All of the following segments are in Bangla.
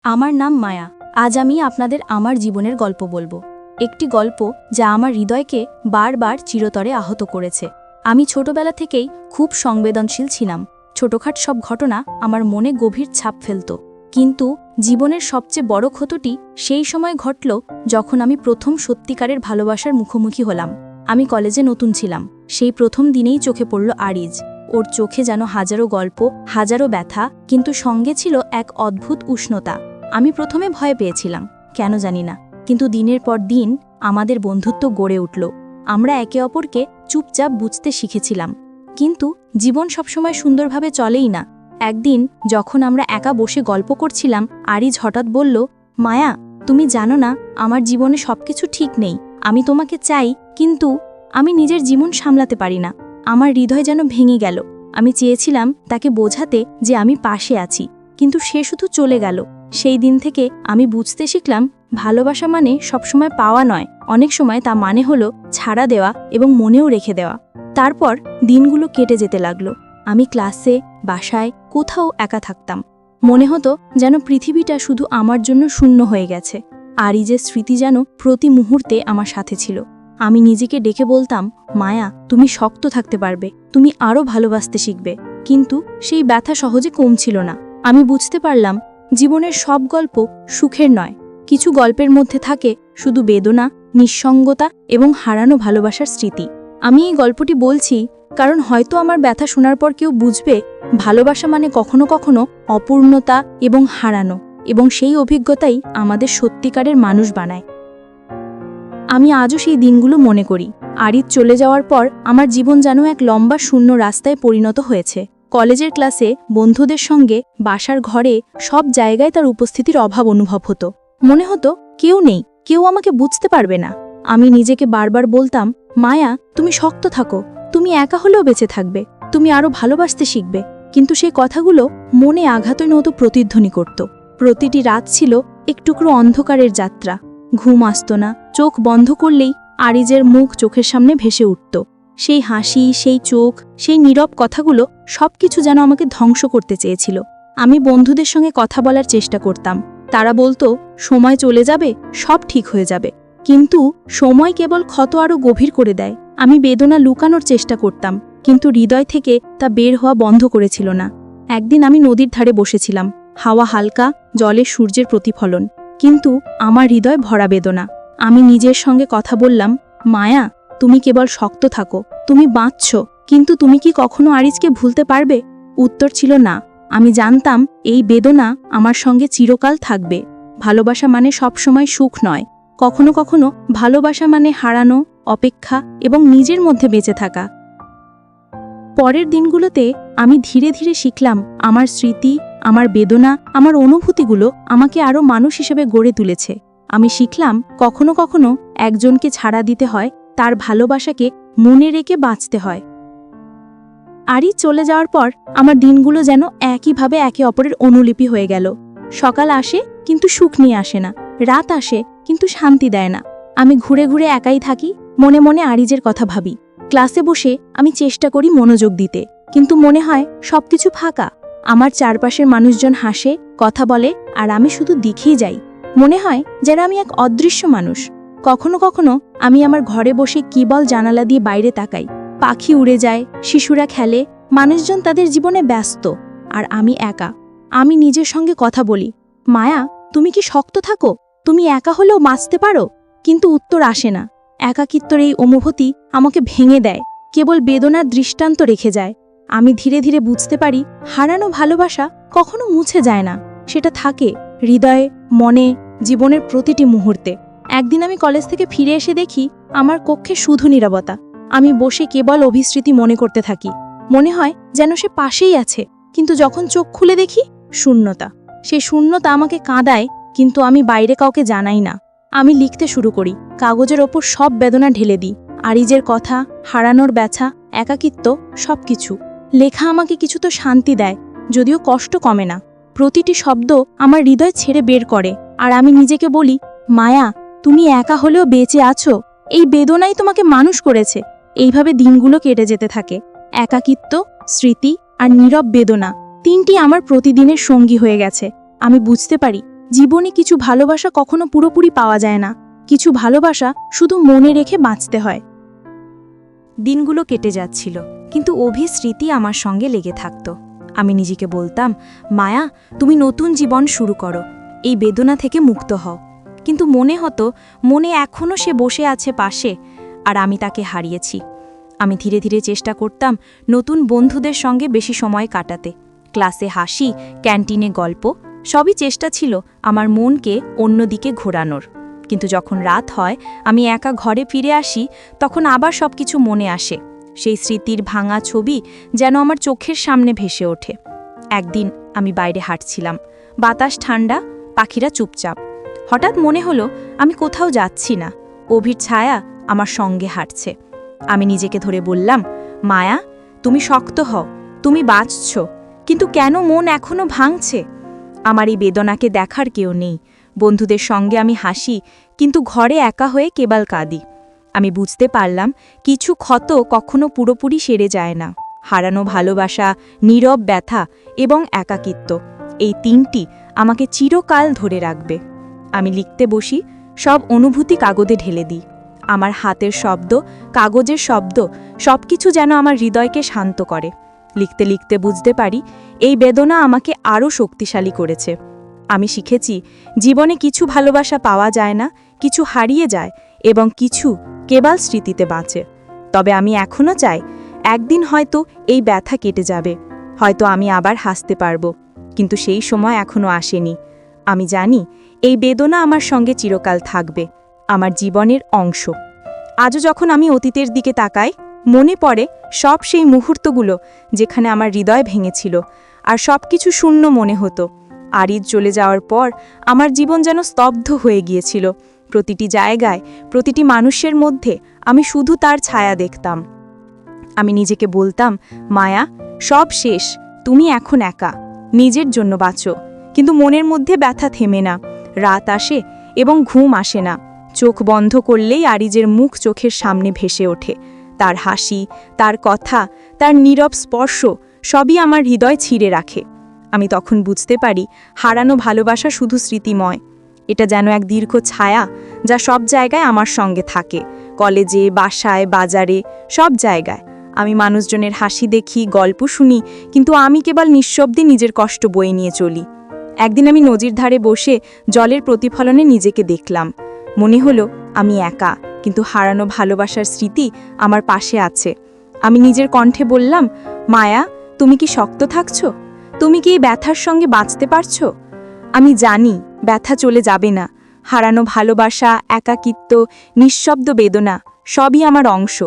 আমার নাম মায়া। আজ আমি আপনাদের আমার জীবনের গল্প বলবো। একটি গল্প যা আমার হৃদয়কে বারবার চিরতরে আহত করেছে। আমি ছোটবেলা থেকেই খুব সংবেদনশীল ছিলাম। ছোটখাট সব ঘটনা আমার মনে গভীর ছাপ ফেলত। কিন্তু জীবনের সবচেয়ে বড় ক্ষতটি সেই সময় ঘটল যখন আমি প্রথম সত্যিকারের ভালোবাসার মুখোমুখি হলাম। আমি কলেজে নতুন ছিলাম। সেই প্রথম দিনেই চোখে পড়ল আরিজ। ওর চোখে যেন হাজারো গল্প, হাজারো ব্যথা, কিন্তু সঙ্গে ছিল এক অদ্ভুত উষ্ণতা। আমি প্রথমে ভয় পেয়েছিলাম, কেন জানি না, কিন্তু দিনের পর দিন আমাদের বন্ধুত্ব গড়ে উঠল। আমরা একে অপরকে চুপচাপ বুঝতে শিখেছিলাম। কিন্তু জীবন সবসময় সুন্দরভাবে চলেই না। একদিন যখন আমরা একা বসে গল্প করছিলাম, আরিজ হঠাৎ বলল, মায়া, তুমি জানো না, আমার জীবনে সবকিছু ঠিক নেই। আমি তোমাকে চাই, কিন্তু আমি নিজের জীবন সামলাতে পারি না। আমার হৃদয় যেন ভেঙে গেল। আমি চেয়েছিলাম তাকে বোঝাতে যে আমি পাশে আছি, কিন্তু সে শুধু চলে গেল। সেই দিন থেকে আমি বুঝতে শিখলাম, ভালোবাসা মানে সবসময় পাওয়া নয়, অনেক সময় তা মানে হলো ছাড়া দেওয়া এবং মনেও রেখে দেওয়া। তারপর দিনগুলো কেটে যেতে লাগলো। আমি ক্লাসে, বাসায়, কোথাও একা থাকতাম। মনে হতো যেন পৃথিবীটা শুধু আমার জন্য শূন্য হয়ে গেছে। আরিজের স্মৃতি যেন প্রতি মুহূর্তে আমার সাথে ছিল। আমি নিজেকে ডেকে বলতাম, মায়া, তুমি শক্ত থাকতে পারবে, তুমি আরও ভালোবাসতে শিখবে। কিন্তু সেই ব্যথা সহজে কমছিল না। আমি বুঝতে পারলাম, জীবনের সব গল্প সুখের নয়। কিছু গল্পের মধ্যে থাকে শুধু বেদনা, নিঃসঙ্গতা এবং হারানো ভালোবাসার স্মৃতি। আমি এই গল্পটি বলছি কারণ হয়তো আমার ব্যথা শোনার পর কেউ বুঝবে, ভালোবাসা মানে কখনো কখনো অপূর্ণতা এবং হারানো, এবং সেই অভিজ্ঞতাই আমাদের সত্যিকারের মানুষ বানায়। আমি আজও সেই দিনগুলো মনে করি। আরিজ চলে যাওয়ার পর আমার জীবন যেন এক লম্বা শূন্য রাস্তায় পরিণত হয়েছে। কলেজের ক্লাসে, বন্ধুদের সঙ্গে, বাসার ঘরে, সব জায়গায় তার উপস্থিতির অভাব অনুভব হতো। মনে হতো কেউ নেই, কেউ আমাকে বুঝতে পারবে না। আমি নিজেকে বারবার বলতাম, মায়া, তুমি শক্ত থাকো, তুমি একা হলেও বেঁচে থাকবে, তুমি আরও ভালোবাসতে শিখবে। কিন্তু সেই কথাগুলো মনে আঘাতের মতো প্রতিধ্বনি করত। প্রতিটি রাত ছিল এক টুকরো অন্ধকারের যাত্রা। ঘুম আসত না। চোখ বন্ধ করলেই আরিজের মুখ চোখের সামনে ভেসে উঠত। সেই হাসি, সেই চোখ, সেই নীরব কথাগুলো সবকিছু যেন আমাকে ধ্বংস করতে চেয়েছিল। আমি বন্ধুদের সঙ্গে কথা বলার চেষ্টা করতাম। তারা বলতো, সময় চলে যাবে, সব ঠিক হয়ে যাবে। কিন্তু সময় কেবল ক্ষত আরও গভীর করে দেয়। আমি বেদনা লুকানোর চেষ্টা করতাম, কিন্তু হৃদয় থেকে তা বের হওয়া বন্ধ করেছিল না। একদিন আমি নদীর ধারে বসেছিলাম। হাওয়া হালকা, জলে সূর্যের প্রতিফলন, কিন্তু আমার হৃদয় ভরা বেদনা। আমি নিজের সঙ্গে কথা বললাম, মায়া, তুমি কেবল শক্ত থাকো, তুমি বাঁচছ, কিন্তু তুমি কি কখনো আরিজকে ভুলতে পারবে? উত্তর ছিল না। আমি জানতাম এই বেদনা আমার সঙ্গে চিরকাল থাকবে। ভালোবাসা মানে সবসময় সুখ নয়। কখনো কখনো ভালোবাসা মানে হারানো, অপেক্ষা এবং নিজের মধ্যে বেঁচে থাকা। পরের দিনগুলোতে আমি ধীরে ধীরে শিখলাম, আমার স্মৃতি, আমার বেদনা, আমার অনুভূতিগুলো আমাকে আরও মানুষ হিসেবে গড়ে তুলেছে। আমি শিখলাম, কখনো কখনো একজনকে ছাড়া দিতে হয়, তার ভালোবাসাকে মনে রেখে বাঁচতে হয়। আরিজ চলে যাওয়ার পর আমার দিনগুলো যেন একইভাবে একে অপরের অনুলিপি হয়ে গেল। সকাল আসে, কিন্তু সুখ নিয়ে আসে না। রাত আসে, কিন্তু শান্তি দেয় না। আমি ঘুরে ঘুরে একাই থাকি, মনে মনে আরিজের কথা ভাবি। ক্লাসে বসে আমি চেষ্টা করি মনোযোগ দিতে, কিন্তু মনে হয় সবকিছু ফাঁকা। আমার চারপাশের মানুষজন হাসে, কথা বলে, আর আমি শুধু দেখেই যাই। মনে হয় যেন আমি এক অদৃশ্য মানুষ। কখনো কখনো আমি আমার ঘরে বসে কেবল জানালা দিয়ে বাইরে তাকাই। পাখি উড়ে যায়, শিশুরা খেলে, মানুষজন তাদের জীবনে ব্যস্ত, আর আমি একা। আমি নিজের সঙ্গে কথা বলি, মায়া, তুমি কি শক্ত থাকো, তুমি একা হলেও বাঁচতে পারো? কিন্তু উত্তর আসে না। একাকিত্বর এই অনুভূতি আমাকে ভেঙে দেয়, কেবল বেদনার দৃষ্টান্ত রেখে যায়। আমি ধীরে ধীরে বুঝতে পারি, হারানো ভালোবাসা কখনো মুছে যায় না। সেটা থাকে হৃদয়ে, মনে, জীবনের প্রতিটি মুহূর্তে। একদিন আমি কলেজ থেকে ফিরে এসে দেখি আমার কক্ষে শুধু নীরবতা। আমি বসে কেবল অভিস্মৃতি মনে করতে থাকি। মনে হয় যেন সে পাশেই আছে, কিন্তু যখন চোখ খুলে দেখি, শূন্যতা। সেই শূন্যতা আমাকে কাঁদায়, কিন্তু আমি বাইরে কাউকে জানাই না। আমি লিখতে শুরু করি, কাগজের ওপর সব বেদনা ঢেলে দিই। আরিজের কথা, হারানোর ব্যথা, একাকিত্ব, সবকিছু। লেখা আমাকে কিছু তো শান্তি দেয়, যদিও কষ্ট কমে না। প্রতিটি শব্দ আমার হৃদয় ছেড়ে বের করে, আর আমি নিজেকে বলি, মায়া, তুমি একা হলেও বেঁচে আছো, এই বেদনাই তোমাকে মানুষ করেছে। এইভাবে দিনগুলো কেটে যেতে থাকে। একাকিত্ব, স্মৃতি আর নীরব বেদনা, তিনটি আমার প্রতিদিনের সঙ্গী হয়ে গেছে। আমি বুঝতে পারি, জীবনে কিছু ভালোবাসা কখনো পুরোপুরি পাওয়া যায় না, কিছু ভালোবাসা শুধু মনে রেখে বাঁচতে হয়। দিনগুলো কেটে যাচ্ছিল, কিন্তু অভির স্মৃতি আমার সঙ্গে লেগে থাকত। আমি নিজেকে বলতাম, মায়া, তুমি নতুন জীবন শুরু করো, এই বেদনা থেকে মুক্ত হও। কিন্তু মনে হতো মনে এখনও সে বসে আছে পাশে, আর আমি তাকে হারিয়েছি। আমি ধীরে ধীরে চেষ্টা করতাম নতুন বন্ধুদের সঙ্গে বেশি সময় কাটাতে। ক্লাসে হাসি, ক্যান্টিনে গল্প, সবই চেষ্টা ছিল আমার মনকে অন্যদিকে ঘোরানোর। কিন্তু যখন রাত হয়, আমি একা ঘরে ফিরে আসি, তখন আবার সবকিছু মনে আসে। সেই স্মৃতির ভাঙা ছবি যেন আমার চোখের সামনে ভেসে ওঠে। একদিন আমি বাইরে হাঁটছিলাম, বাতাস ঠান্ডা, পাখিরা চুপচাপ। হঠাৎ মনে হলো আমি কোথাও যাচ্ছি না, অভির ছায়া আমার সঙ্গে হাঁটছে। আমি নিজেকে ধরে বললাম, মায়া, তুমি শক্ত হও, তুমি বাঁচছ। কিন্তু কেন মন এখনো ভাঙছে? আমার এই বেদনাকে দেখার কেউ নেই। বন্ধুদের সঙ্গে আমি হাসি, কিন্তু ঘরে একা হয়ে কেবল কাঁদি। আমি বুঝতে পারলাম কিছু ক্ষত কখনো পুরোপুরি সেরে যায় না। হারানো ভালোবাসা, নীরব ব্যথা এবং একাকিত্ব, এই তিনটি আমাকে চিরকাল ধরে রাখবে। আমি লিখতে বসি, সব অনুভূতি কাগজে ঢেলে দিই। আমার হাতের শব্দ, কাগজের শব্দ, সবকিছু যেন আমার হৃদয়কে শান্ত করে। লিখতে লিখতে বুঝতে পারি এই বেদনা আমাকে আরও শক্তিশালী করেছে। আমি শিখেছি জীবনে কিছু ভালোবাসা পাওয়া যায় না, কিছু হারিয়ে যায় এবং কিছু কেবল স্মৃতিতে বাঁচে। তবে আমি এখনও চাই একদিন হয়তো এই ব্যথা কেটে যাবে, হয়তো আমি আবার হাসতে পারবো। কিন্তু সেই সময় এখনও আসেনি। আমি জানি এই বেদনা আমার সঙ্গে চিরকাল থাকবে, আমার জীবনের অংশ। আজও যখন আমি অতীতের দিকে তাকাই, মনে পড়ে সব সেই মুহূর্তগুলো যেখানে আমার হৃদয় ভেঙেছিল আর সব কিছু শূন্য মনে হতো। আরিজ চলে যাওয়ার পর আমার জীবন যেন স্তব্ধ হয়ে গিয়েছিল। প্রতিটি জায়গায়, প্রতিটি মানুষের মধ্যে আমি শুধু তার ছায়া দেখতাম। আমি নিজেকে বলতাম, মায়া, সব শেষ, তুমি এখন একা, নিজের জন্য বাঁচো। কিন্তু মনের মধ্যে ব্যথা থেমে না। রাত আসে এবং ঘুম আসে না। চোখ বন্ধ করলেই আরিজের মুখ চোখের সামনে ভেসে ওঠে। তার হাসি, তার কথা, তার নীরব স্পর্শ সবই আমার হৃদয় ছিঁড়ে রাখে। আমি তখন বুঝতে পারি হারানো ভালোবাসা শুধু স্মৃতিময়, এটা যেন এক দীর্ঘ ছায়া যা সব জায়গায় আমার সঙ্গে থাকে। কলেজে, বাসায়, বাজারে, সব জায়গায় আমি মানুষজনের হাসি দেখি, গল্প শুনি, কিন্তু আমি কেবল নিঃশব্দে নিজের কষ্ট বয়ে নিয়ে চলি। একদিন আমি নদীর ধারে বসে জলের প্রতিফলনে নিজেকে দেখলাম। মনে হলো আমি একা, কিন্তু হারানো ভালোবাসার স্মৃতি আমার পাশে আছে। আমি নিজের কণ্ঠে বললাম, মায়া, তুমি কি শক্ত থাকছো? তুমি কি এই ব্যথার সঙ্গে বাঁচতে পারছো? আমি জানি ব্যথা চলে যাবে না। হারানো ভালোবাসা, একাকিত্ব, নিঃশব্দ বেদনা সবই আমার অংশ।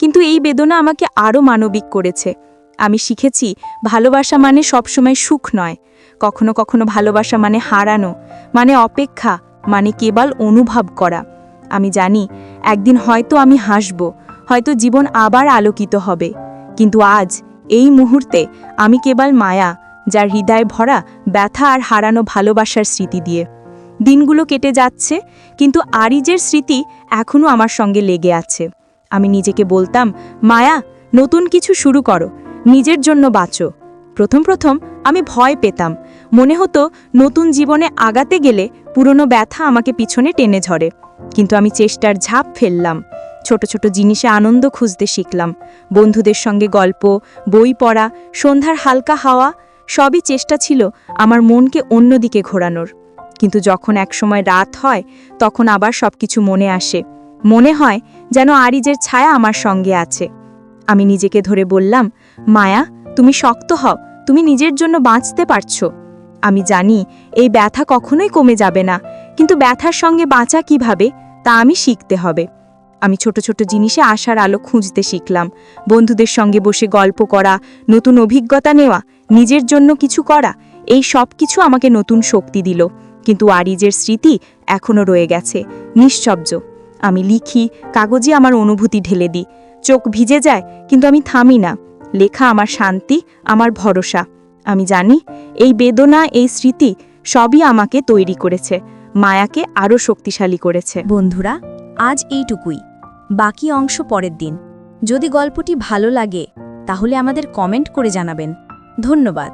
কিন্তু এই বেদনা আমাকে আরও মানবিক করেছে। আমি শিখেছি ভালোবাসা মানে সবসময় সুখ নয়। কখনো কখনো ভালোবাসা মানে হারানো, মানে অপেক্ষা, মানে কেবল অনুভব করা। আমি জানি একদিন হয়তো আমি হাসব, হয়তো জীবন আবার আলোকিত হবে। কিন্তু আজ, এই মুহূর্তে আমি কেবল মায়া, যার হৃদয় ভরা ব্যথা আর হারানো ভালোবাসার স্মৃতি দিয়ে। দিনগুলো কেটে যাচ্ছে, কিন্তু আরিজের স্মৃতি এখনও আমার সঙ্গে লেগে আছে। আমি নিজেকে বলতাম, মায়া, নতুন কিছু শুরু করো, নিজের জন্য বাঁচো। প্রথম প্রথম আমি ভয় পেতাম। মনে হতো নতুন জীবনে আগাতে গেলে পুরনো ব্যথা আমাকে পিছনে টেনে ঝরে। কিন্তু আমি চেষ্টার ঝাঁপ ফেললাম। ছোট ছোট জিনিসে আনন্দ খুঁজতে শিখলাম। বন্ধুদের সঙ্গে গল্প, বই পড়া, সন্ধ্যার হালকা হাওয়া, সবই চেষ্টা ছিল আমার মনকে অন্যদিকে ঘোরানোর। কিন্তু যখন একসময় রাত হয়, তখন আবার সবকিছু মনে আসে। মনে হয় যেন আরিজের ছায়া আমার সঙ্গে আছে। আমি নিজেকে ধরে বললাম, মায়া, তুমি শক্ত হও, তুমি নিজের জন্য বাঁচতে পারছো। আমি জানি এই ব্যথা কখনোই কমে যাবে না, কিন্তু ব্যথার সঙ্গে বাঁচা কিভাবে তা আমি শিখতে হবে। আমি ছোট ছোট জিনিসে আশার আলো খুঁজতে শিখলাম। বন্ধুদের সঙ্গে বসে গল্প করা, নতুন অভিজ্ঞতা নেওয়া, নিজের জন্য কিছু করা, এই সব কিছু আমাকে নতুন শক্তি দিল। কিন্তু আরিজের স্মৃতি এখনও রয়ে গেছে, নিঃশব্দ। আমি লিখি, কাগজে আমার অনুভূতি ঢেলে দিই। চোখ ভিজে যায়, কিন্তু আমি থামি না। লেখা আমার শান্তি, আমার ভরসা। আমি জানি এই বেদনা, এই স্মৃতি সবই আমাকে তৈরি করেছে, মায়াকে আরও শক্তিশালী করেছে। বন্ধুরা, আজ এইটুকুই, বাকি অংশ পরের দিন। যদি গল্পটি ভালো লাগে তাহলে আমাদের কমেন্ট করে জানাবেন। ধন্যবাদ।